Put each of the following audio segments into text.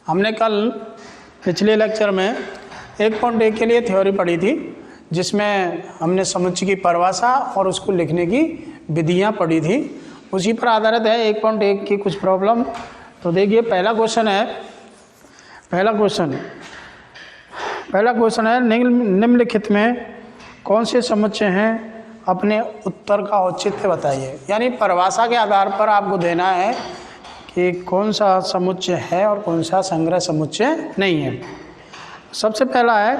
हमने कल पिछले लेक्चर में 1.1 के लिए थ्योरी पढ़ी थी, जिसमें हमने समुच्चय की परिभाषा और उसको लिखने की विधियां पढ़ी थी। उसी पर आधारित है 1.1 की कुछ प्रॉब्लम। तो देखिए पहला क्वेश्चन है निम्नलिखित में कौन से समुच्चय हैं, अपने उत्तर का औचित्य बताइए। यानी परिभाषा के आधार पर आपको देना है कि कौन सा समुच्चय है और कौन सा संग्रह समुच्चय नहीं है। सबसे पहला है,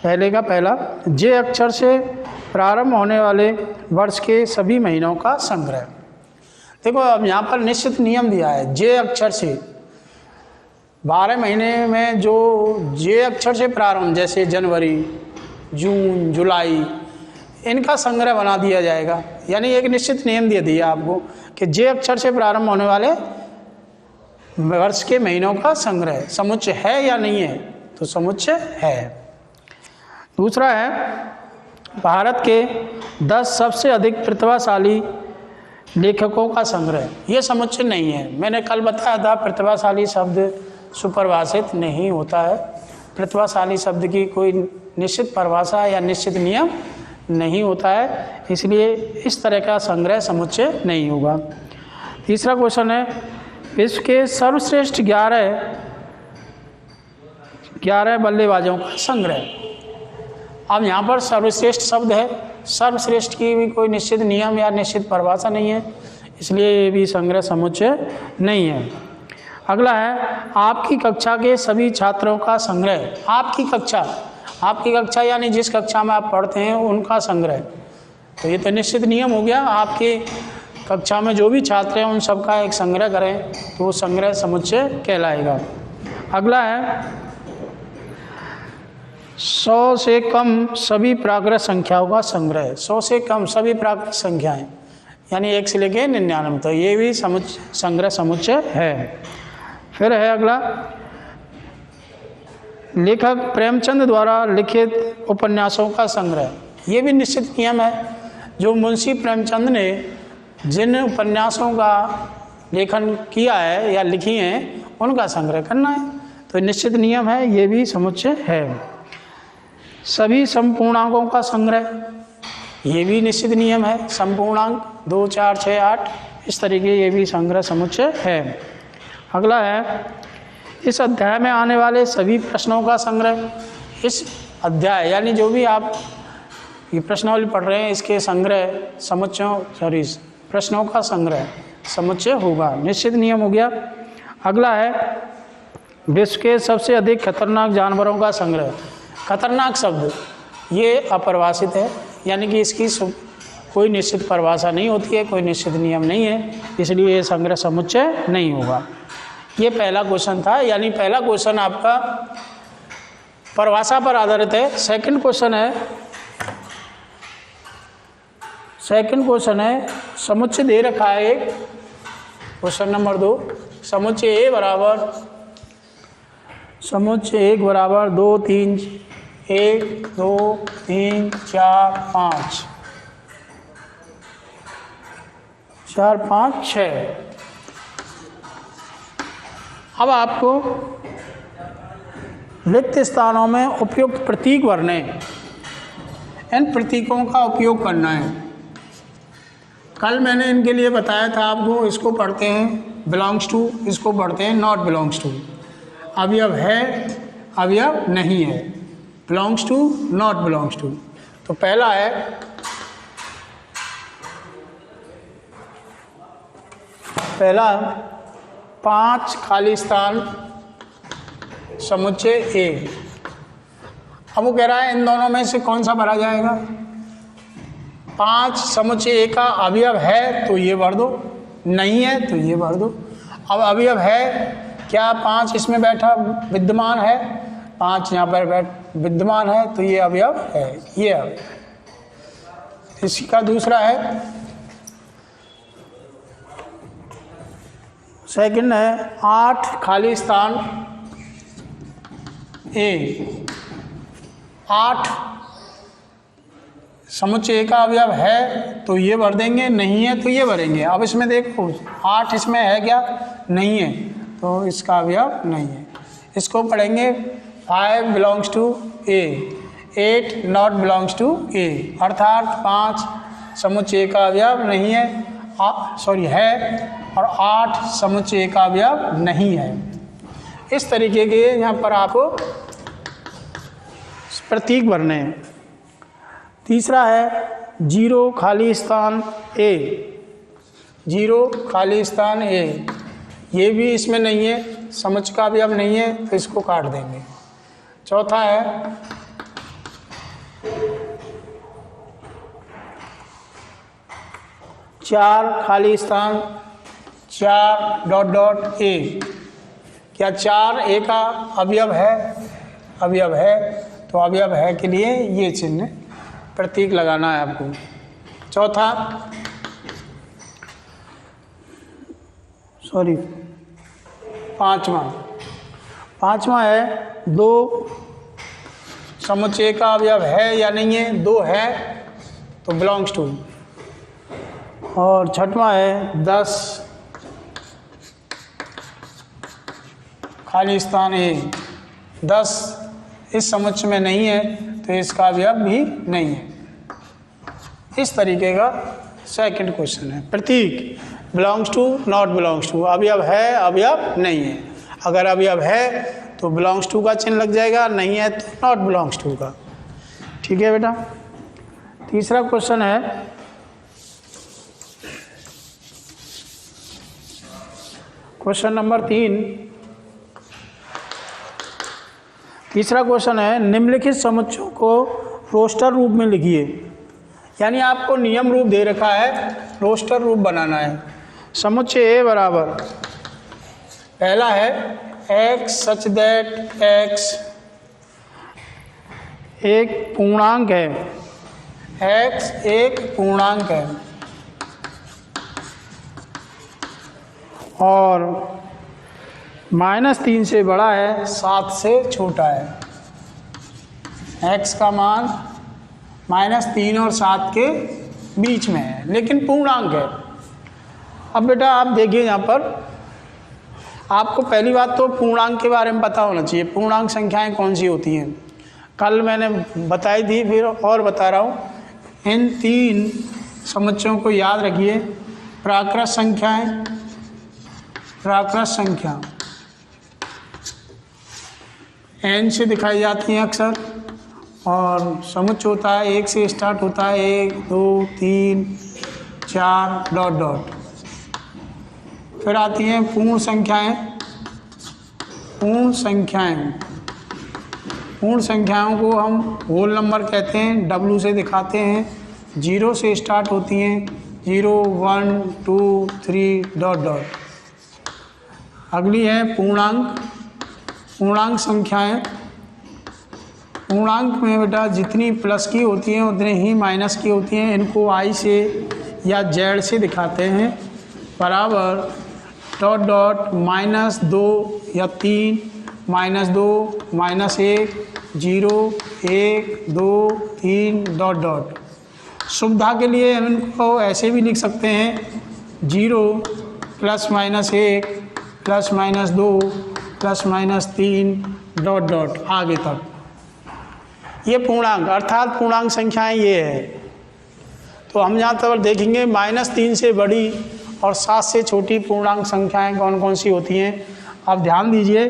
पहला जे अक्षर से प्रारंभ होने वाले वर्ष के सभी महीनों का संग्रह। देखो अब यहाँ पर निश्चित नियम दिया है, जे अक्षर से 12 महीने में जो जे अक्षर से प्रारंभ, जैसे जनवरी, जून, जुलाई, इनका संग्रह बना दिया जाएगा। यानी एक निश्चित नियम दे दिया आपको कि जे अक्षर से प्रारंभ होने वाले वर्ष के महीनों का संग्रह समुच्चय है या नहीं है, तो समुच्चय है। दूसरा है भारत के 10 सबसे अधिक प्रतिभाशाली लेखकों का संग्रह। ये समुच्चय नहीं है। मैंने कल बताया था प्रतिभाशाली शब्द सुपरिभाषित नहीं होता है। प्रतिभाशाली शब्द की कोई निश्चित परिभाषा या निश्चित नियम नहीं होता है, इसलिए इस तरह का संग्रह समुच्चय नहीं होगा। तीसरा क्वेश्चन है विश्व के सर्वश्रेष्ठ 11 बल्लेबाजों का संग्रह। अब यहाँ पर सर्वश्रेष्ठ शब्द है, सर्वश्रेष्ठ की भी कोई निश्चित नियम या निश्चित परिभाषा नहीं है, इसलिए ये भी संग्रह समुच्चय नहीं है। अगला है आपकी कक्षा के सभी छात्रों का संग्रह। आपकी कक्षा यानी जिस कक्षा में आप पढ़ते हैं उनका संग्रह, तो ये तो निश्चित नियम हो गया। आपके कक्षा में जो भी छात्र हैं उन सबका एक संग्रह करें तो वो संग्रह समुच्चय कहलाएगा। अगला है 100 से कम सभी प्राकृत संख्याओं का संग्रह। 100 से कम सभी प्राकृत संख्याएं यानी 1 से लेकर 99, तो ये भी संग्रह समुच्चय है। फिर है अगला लेखक प्रेमचंद द्वारा लिखित उपन्यासों का संग्रह। ये भी निश्चित नियम है, जो मुंशी प्रेमचंद ने जिन उपन्यासों का लेखन किया है या लिखी हैं उनका संग्रह करना है, तो निश्चित नियम है, ये भी समुच्चय है। सभी संपूर्णांकों का संग्रह, ये भी निश्चित नियम है। संपूर्णांक 2, 4, 6, 8 इस तरीके ये भी संग्रह समुच्चय है। अगला है इस अध्याय में आने वाले सभी प्रश्नों का संग्रह। इस अध्याय यानी जो भी आप ये प्रश्नावली पढ़ रहे हैं इसके संग्रह प्रश्नों का संग्रह समुच्चय होगा, निश्चित नियम हो गया। अगला है विश्व के सबसे अधिक खतरनाक जानवरों का संग्रह। खतरनाक शब्द ये अपरिभाषित है, यानी कि इसकी कोई निश्चित परिभाषा नहीं होती है, कोई निश्चित नियम नहीं है, इसलिए ये संग्रह समुच्चय नहीं होगा। ये पहला क्वेश्चन था, यानी पहला क्वेश्चन आपका परिभाषा पर आधारित है। सेकंड क्वेश्चन है समुच्चय दे रखा है एक, क्वेश्चन नंबर 2, समुच्चय 1 बराबर 2, 3, 1, 2, 3, 4, 5, 6। अब आपको रिक्त स्थानों में उपयुक्त प्रतीक भरने, इन प्रतीकों का उपयोग करना है। कल मैंने इनके लिए बताया था आपको, इसको पढ़ते हैं बिलोंग्स टू, इसको पढ़ते हैं नॉट बिलोंग्स टू। अवयव है, अवयव नहीं है, belongs to, not belongs to. तो पहला है 5 खाली स्थान समुच्चय ए। अब वो कह रहा है इन दोनों में से कौन सा भरा जाएगा। 5 समुच्चय ए का अवयव है तो ये भर दो, नहीं है तो ये भर दो। अब अवयव है क्या, 5 इसमें बैठा विद्यमान है, 5 यहाँ पर विद्यमान है तो ये अवयव है, ये अवयव। इसका दूसरा है, सेकंड है 8 खाली स्थान ए। 8 समुच्चय का अवयव है तो ये भर देंगे, नहीं है तो ये भरेंगे। अब इसमें देखो 8 इसमें है क्या, नहीं है, तो इसका अवयव नहीं है। इसको पढ़ेंगे 5 belongs to A, 8 not belongs to A, अर्थात 5 समुच्चय का अवयव नहीं है, है, और 8 समुच्चय का अवयव नहीं है। इस तरीके के यहाँ पर आपको प्रतीक भरने हैं। तीसरा है 0 खाली स्थान ए, 0 खाली स्थान ए, ये भी इसमें नहीं है, समुच्चय का अवयव नहीं है, तो इसको काट देंगे। चौथा है 4 खाली स्थान 4 डॉट डॉट ए, क्या 4 ए का अवयव है? अवयव है, तो अवयव है के लिए ये चिन्ह प्रतीक लगाना है आपको। चौथा पांचवा है 2 समुच्चय का अवयव है या नहीं है, 2 है तो बिलोंग्स टू। और छठवां है 10 खाली स्थान ए, 10 इस समुच्चय में नहीं है तो इसका अवयव भी नहीं है। इस तरीके का सेकंड क्वेश्चन है। प्रतीक belongs to, not belongs to, अवयव है, अवयव नहीं है। अगर अवयव है तो बिलोंग्स टू का चिन्ह लग जाएगा, नहीं है तो नॉट बिलोंग्स टू का। ठीक है बेटा। तीसरा क्वेश्चन है क्वेश्चन नंबर 3। तीसरा क्वेश्चन है निम्नलिखित समुच्चयों को रोस्टर रूप में लिखिए। यानी आपको नियम रूप दे रखा है, रोस्टर रूप बनाना है। समुच्चय ए बराबर, पहला है x सच दैट x एक पूर्णांक है, x एक पूर्णांक है और -3 से बड़ा है, 7 से छोटा है। x का मान -3 और 7 के बीच में है, लेकिन पूर्णांक है। अब बेटा आप देखिए यहाँ पर, आपको पहली बात तो पूर्णांक के बारे में पता होना चाहिए। पूर्णांक संख्याएं कौन सी होती हैं, कल मैंने बताई थी, फिर और बता रहा हूँ। इन 3 समुच्चयों को याद रखिए। प्राकृत संख्याएं, प्राकृत संख्या n से दिखाई जाती हैं अक्सर, और समुच्चय होता है 1 से स्टार्ट होता है, 1 2 3 4 डॉट डॉट। फिर आती हैं पूर्ण संख्याएं। पूर्ण संख्याएं, पूर्ण संख्याओं को हम होल नंबर कहते हैं, W से दिखाते हैं। 0 से स्टार्ट होती हैं, 0 1 2 3 डॉट डॉट। अगली है पूर्णांक। पूर्णांक संख्याएं, पूर्णांक में बेटा जितनी प्लस की होती हैं उतनी ही माइनस की होती हैं। इनको I से या Z से दिखाते हैं। बराबर डॉट डॉट -2 या 3 -2 -1 0 1 2 3 डॉट डॉट। सुविधा के लिए हम इनको ऐसे भी लिख सकते हैं, 0 +-1 +-2 +-3 डॉट डॉट आगे तक। ये पूर्णांक अर्थात पूर्णांक संख्याएं ये है। तो हम यहाँ तक देखेंगे -3 से बड़ी और 7 से छोटी पूर्णांक संख्याएं कौन कौन सी होती हैं। आप ध्यान दीजिए,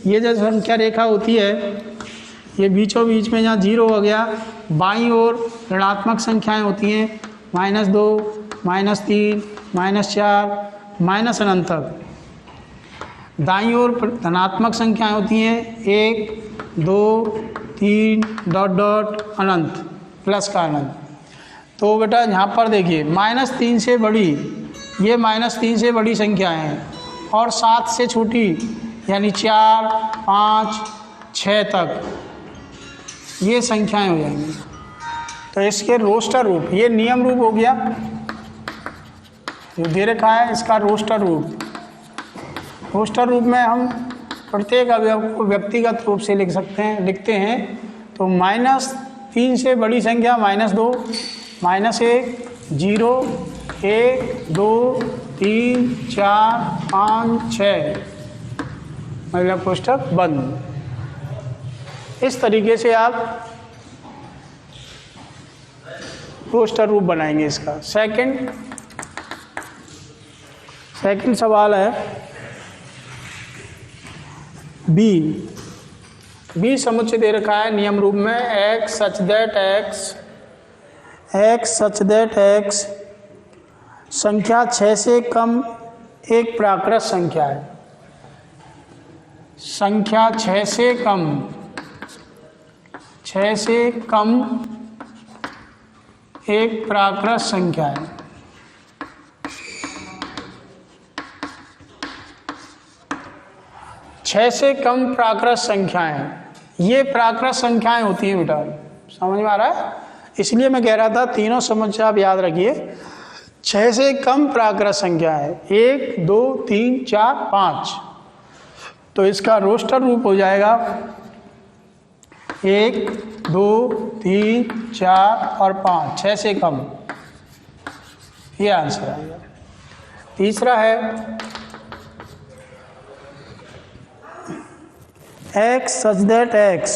ये जो संख्या रेखा होती है, ये बीचों बीच में यहाँ 0 हो गया, बाईं ओर ऋणात्मक संख्याएं होती हैं, -2 -3 -4 माइनस अनंत तक। दाईं ओर धनात्मक संख्याएं होती हैं, 1 2 3 डॉट डॉट अनंत, प्लस का अनंत। तो बेटा यहाँ पर देखिए -3 से बड़ी, ये -3 से बड़ी संख्याएं हैं, और 7 से छोटी यानी 4 5 6 तक ये संख्याएं हो जाएंगी। तो इसके रोस्टर रूप, ये नियम रूप हो गया जो दे रखा है, इसका रोस्टर रूप। रोस्टर रूप में हम प्रत्येक अवयव को व्यक्तिगत रूप से लिख सकते हैं, लिखते हैं। तो -3 से बड़ी संख्या -2 -1 0 1 2 3 4 5 6, महिलक कोष्ठक बंद। इस तरीके से आप रोस्टर रूप बनाएंगे इसका। सेकंड सवाल है बी समुच्चय दे रखा है नियम रूप में x सच दैट x संख्या 6 से कम एक प्राकृत संख्या है। संख्या 6 से कम एक प्राकृत संख्या है। छः से कम प्राकृत संख्याएं, ये प्राकृत संख्याएं होती हैं बेटा, समझ में आ रहा है? इसलिए मैं कह रहा था तीनों समस्या आप याद रखिए। 6 से कम प्राकृत संख्या है 1 2 3 4 5, तो इसका रोस्टर रूप हो जाएगा 1 2 3 4 और 5, 6 से कम, ये आंसर आएगा। तीसरा है x सच दैट x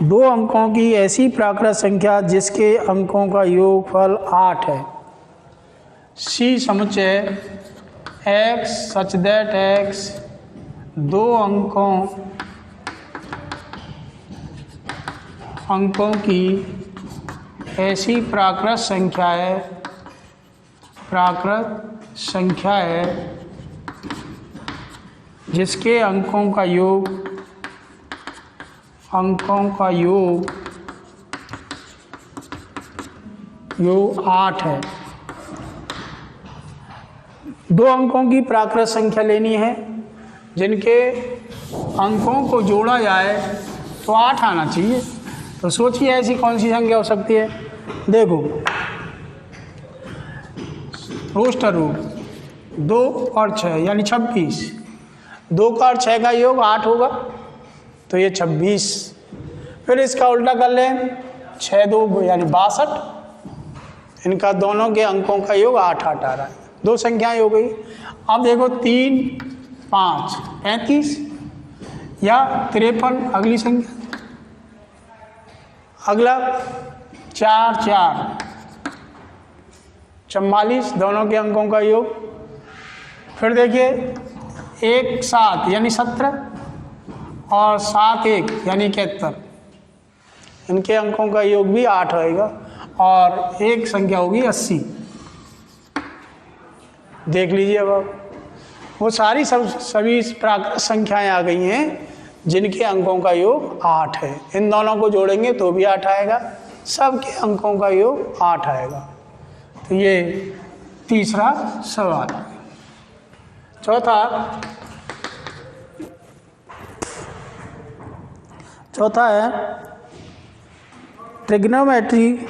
2 अंकों की ऐसी प्राकृत संख्या जिसके अंकों का योगफल 8 है। C समुच्चय x सच दैट x 2 अंकों की ऐसी प्राकृत संख्या है जिसके अंकों का योग 8 है। 2 अंकों की प्राकृत संख्या लेनी है जिनके अंकों को जोड़ा जाए तो 8 आना चाहिए। तो सोचिए ऐसी कौन सी संख्या हो सकती है। देखो रोस्टर रूप 2 और 6 यानी 26, 2 का और 6 का योग 8 होगा तो ये 26। फिर इसका उल्टा कर लें 6 2 यानी 62, इनका दोनों के अंकों का योग 8 8 आ रहा है। 2 संख्याएं हो गई। अब देखो 3 5 35 या 53 अगली संख्या। अगला 4 4 44 दोनों के अंकों का योग। फिर देखिए 1 7 यानी 17 और 7 1 यानी 71, इनके अंकों का योग भी 8 आएगा और एक संख्या होगी 80। देख लीजिए अब वो सारी सभी प्राकृत संख्याएं आ गई हैं जिनके अंकों का योग 8 है। इन दोनों को जोड़ेंगे तो भी 8 आएगा, सबके अंकों का योग 8 आएगा। तो ये तीसरा सवाल। चौथा है ट्रिग्नोमेट्री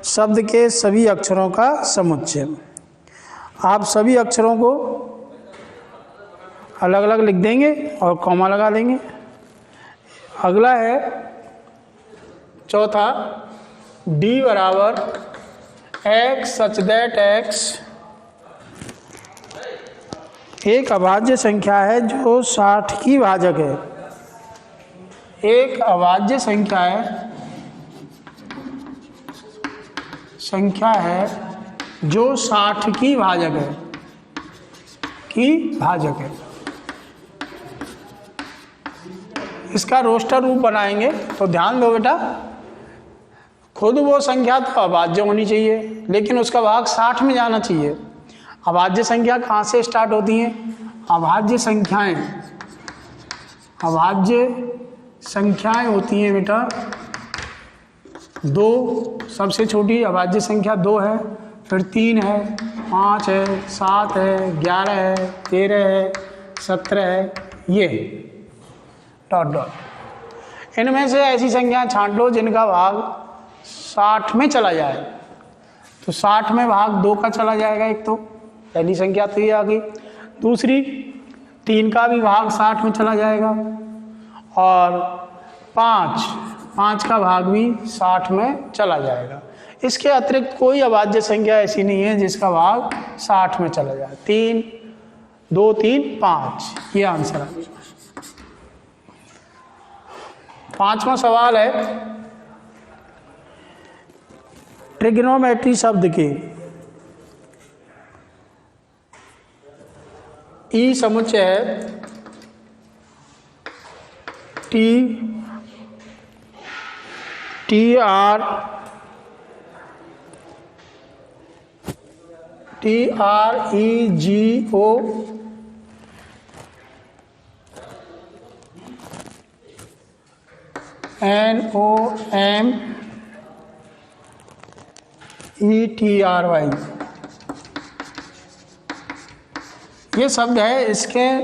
शब्द के सभी अक्षरों का समुच्चय। आप सभी अक्षरों को अलग अलग लिख देंगे और कॉमा लगा देंगे। अगला है चौथा D बराबर x सच दैट x एक अभाज्य संख्या है जो 60 की भाजक है। एक अभाज्य संख्या है जो 60 की भाजक है। इसका रोस्टर रूप बनाएंगे तो ध्यान दो बेटा, खुद वो संख्या तो अभाज्य होनी चाहिए लेकिन उसका भाग 60 में जाना चाहिए। अभाज्य संख्या कहाँ से स्टार्ट होती हैं? अभाज्य संख्याएं होती हैं बेटा 2, सबसे छोटी अभाज्य संख्या 2 है, फिर 3 है, 5 है, 7 है, 11 है, 13 है, 17 है, ये डॉट डॉट। इनमें से ऐसी संख्याएं छांट लो जिनका भाग 60 में चला जाए। तो 60 में भाग 2 का चला जाएगा, एक तो पहली संख्या तो ये आ गई। दूसरी 3 का भी भाग 60 में चला जाएगा और 5 का भाग भी 60 में चला जाएगा। इसके अतिरिक्त कोई अभाज्य संख्या ऐसी नहीं है जिसका भाग 60 में चला जाए। 3 2 3 5, ये आंसर है। 5वां सवाल है, ट्रिग्नोमेट्री शब्द के ई समुच्चय है TREGO NOMETRY, ये शब्द है। इसके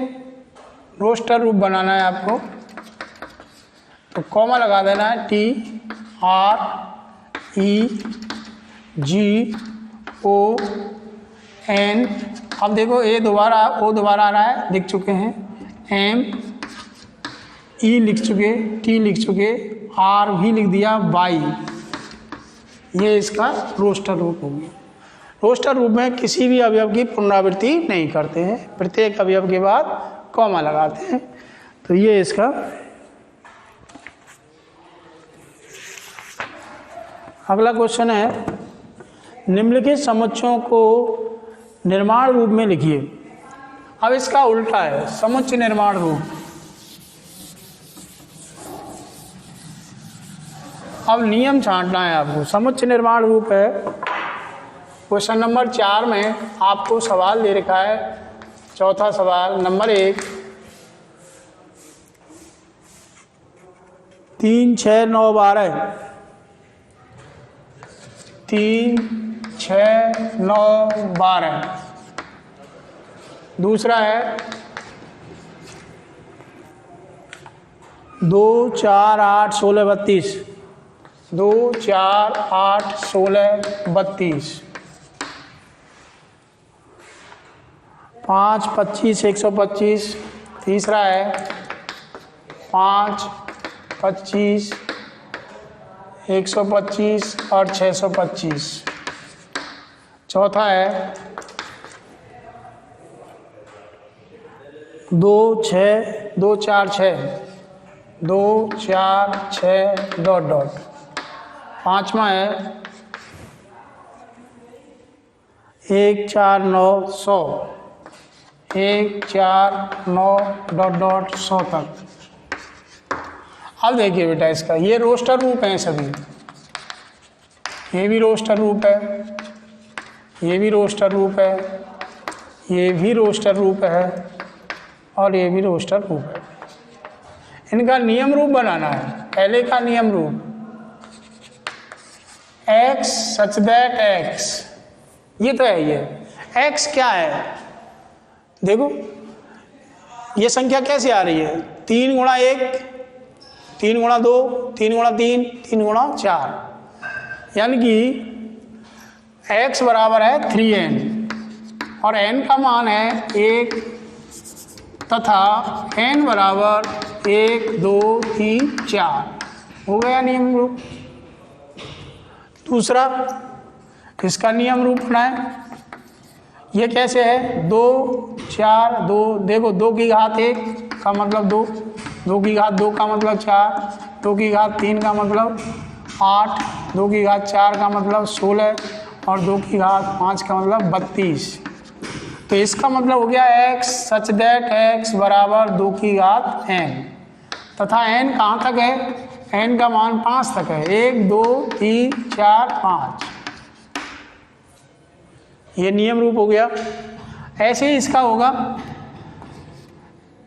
रोस्टर रूप बनाना है आपको, तो कॉमा लगा देना है, TREGON। अब देखो ओ दोबारा आ रहा है, लिख चुके हैं, ME लिख चुके, T लिख चुके, R भी लिख दिया, Y, ये इसका रोस्टर रूप हो गया। रोस्टर रूप में किसी भी अवयव की पुनरावृत्ति नहीं करते हैं, प्रत्येक अवयव के बाद कॉमा लगाते हैं। तो ये इसका अगला क्वेश्चन है, निम्नलिखित समुच्चयों को निर्माण रूप में लिखिए। अब इसका उल्टा है, समुच्चय निर्माण रूप। अब नियम छांटना है आपको। समुच्चय निर्माण रूप है, क्वेश्चन नंबर 4 में आपको सवाल दे रखा है। चौथा सवाल नंबर 1, 3 6 9 12, 3 6 9 12। दूसरा है 2 4 8 16 32, 2 4 8 16 32। 5 25 125। तीसरा है 5 25 125 और 625। चौथा है 2 6 2 4 6, 2 4 6 डॉट डॉट। पाँचवा है 1 4 9 100, 1 4 9 डॉट डॉट 100 तक। अब देखिए बेटा, इसका ये रोस्टर रूप हैं सभी। ये भी रोस्टर रूप है, ये भी रोस्टर रूप है, ये भी रोस्टर रूप है, और ये भी रोस्टर रूप है। इनका नियम रूप बनाना है। पहले का नियम रूप, x सच दैट x, ये तो है। ये x क्या है, देखो ये संख्या कैसे आ रही है, 3 गुणा 1, 3 गुणा 2, 3 गुणा 3, 3 गुणा 4, यानी कि x बराबर है 3n और n का मान है 1 तथा n बराबर 1 2 3 4। हो गया नियम रूप। दूसरा इसका नियम रूप बनाए। ये कैसे है, 2 4 2, देखो 2 की घात 1 का मतलब 2, 2 की घात 2 का मतलब 4, 2 की घात 3 का मतलब 8, 2 की घात 4 का मतलब 16 और 2 की घात 5 का मतलब 32। तो इसका मतलब हो गया x सच दैट x बराबर 2 की घात n तथा n कहाँ तक है, n का मान 5 तक है, 1 2 3 4 5। ये नियम रूप हो गया। ऐसे ही इसका होगा,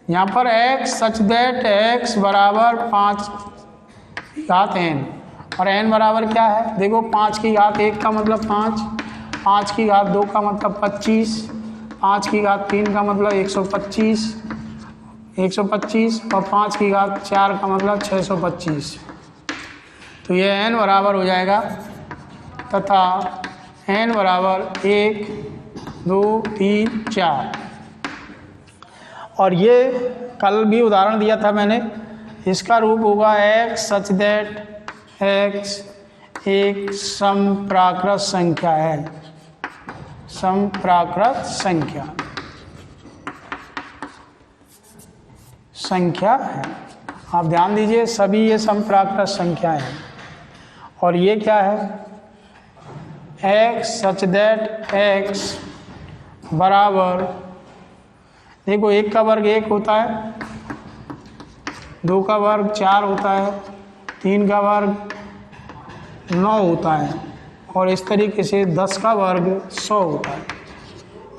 यहाँ पर x सच दैट x बराबर 5 घात n और n बराबर क्या है, देखो 5 की घात 1 का मतलब 5, 5 की घात 2 का मतलब 25, 5 की घात 3 का मतलब 125, 125 और 5 की घात 4 का मतलब 625। तो ये n बराबर हो जाएगा तथा n बराबर 1 2 3 4। और ये कल भी उदाहरण दिया था मैंने, इसका रूप होगा x सच दैट x एक समप्राकृत संख्या है, समप्राकृत संख्या। संख्या है। आप ध्यान दीजिए, सभी ये समप्राकृत संख्याएं हैं। और ये क्या है? x सच दैट x बराबर, देखो 1 का वर्ग 1 होता है, 2 का वर्ग 4 होता है, 3 का वर्ग 9 होता है, और इस तरीके से 10 का वर्ग 100 होता है।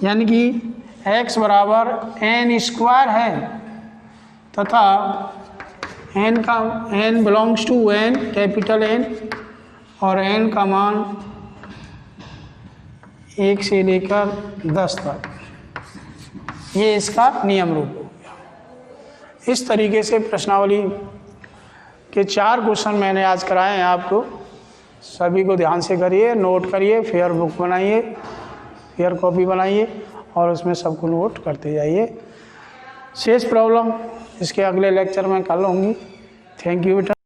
यानी कि x बराबर n स्क्वायर है तथा n का n belongs to n, capital N, और n का मान 1 से लेकर 10 तक। ये इसका नियम रूप हो गया। इस तरीके से प्रश्नावली के 4 क्वेश्चन मैंने आज कराए हैं आपको। सभी को ध्यान से करिए, नोट करिए, फेयर बुक बनाइए, फेयर कॉपी बनाइए और उसमें सबको नोट करते जाइए। शेष प्रॉब्लम इसके अगले लेक्चर में कर लूँगी। थैंक यू बेटा।